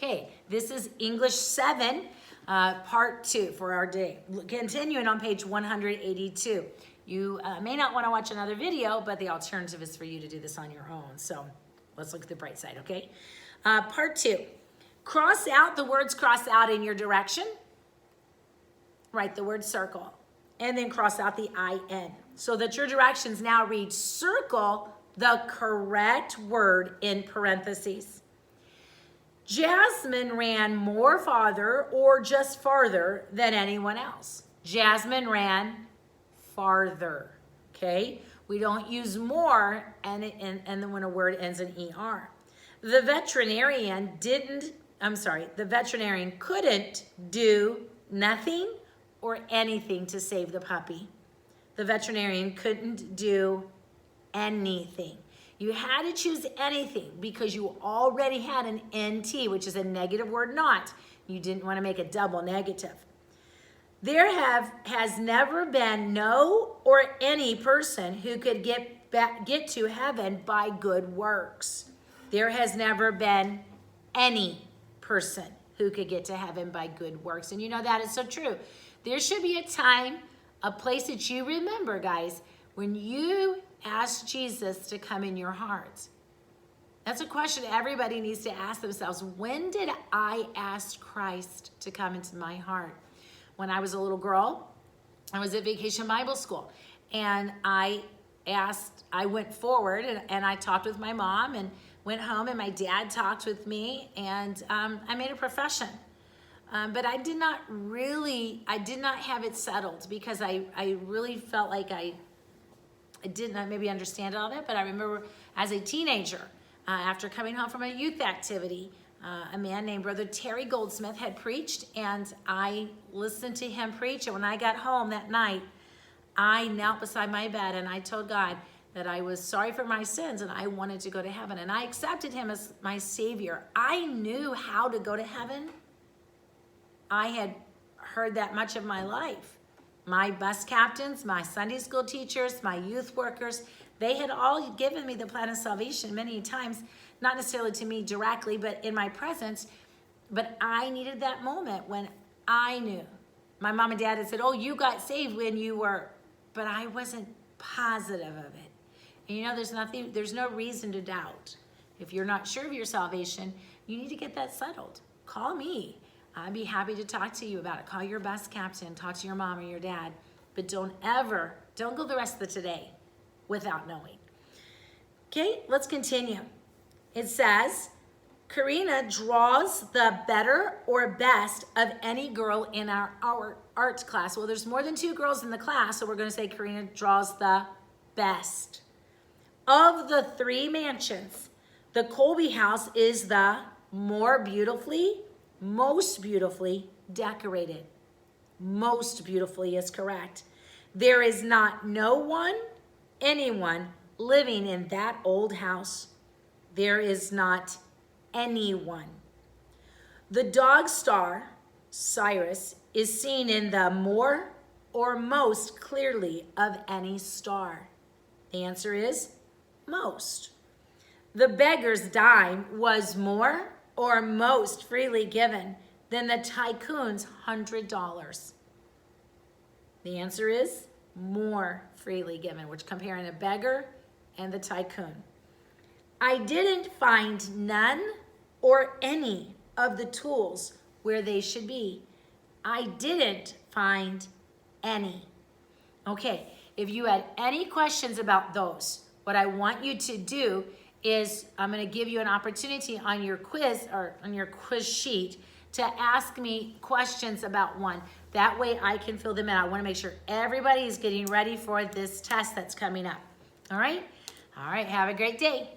Okay, this is English 7, part 2 for our day. Continuing on page 182. You may not want to watch another video, but the alternative is for you to do this on your own. So let's look at the bright side, okay? Part 2. Cross out the words cross out in your direction. Write the word circle. And then cross out the IN. So that your directions now read circle the correct word in parentheses. Jasmine ran more farther or just farther than anyone else. Jasmine ran farther, okay? We don't use more and then when a word ends in ER. The veterinarian couldn't do nothing or anything to save the puppy. The veterinarian couldn't do anything. You had to choose anything because you already had an NT, which is a negative word not. You didn't want to make a double negative. There has never been no or any person who could get to heaven by good works. There has never been any person who could get to heaven by good works. And you know that is so true. There should be a time, a place that you remember, guys, when you ask Jesus to come in your heart. That's a question everybody needs to ask themselves. When did I ask Christ to come into my heart? When I was a little girl, I was at Vacation Bible School, and I went forward and I talked with my mom and went home, and my dad talked with me, and I made a profession. But I did not have it settled because I really felt like I did not maybe understand all that, but I remember as a teenager, after coming home from a youth activity, a man named Brother Terry Goldsmith had preached, and I listened to him preach, and when I got home that night, I knelt beside my bed, and I told God that I was sorry for my sins, and I wanted to go to heaven, and I accepted him as my Savior. I knew how to go to heaven. I had heard that much of my life. My bus captains, my Sunday school teachers, my youth workers, they had all given me the plan of salvation many times, not necessarily to me directly, but in my presence. But I needed that moment when I knew. My mom and dad had said, oh, you got saved when you were, but I wasn't positive of it. And you know, there's no reason to doubt. If you're not sure of your salvation, you need to get that settled. Call me. I'd be happy to talk to you about it. Call your bus captain, talk to your mom or your dad, but don't go the rest of the today without knowing. Okay, let's continue. It says, Karina draws the better or best of any girl in our art class. Well, there's more than 2 girls in the class, so we're going to say Karina draws the best. Of the 3 mansions, the Colby house is the most beautifully decorated. Most beautifully is correct. There is not anyone living in that old house. There is not anyone. The dog star, Cyrus, is seen in the more or most clearly of any star. The answer is most. The beggar's dime was more or most freely given than the tycoon's $100. The answer is more freely given, which comparing a beggar and the tycoon. I didn't find none or any of the tools where they should be. I didn't find any. Okay, if you had any questions about those, what I want you to do is I'm going to give you an opportunity on your quiz or on your quiz sheet to ask me questions about one. That way I can fill them in. I want to make sure everybody is getting ready for this test that's coming up. All right? All right, have a great day.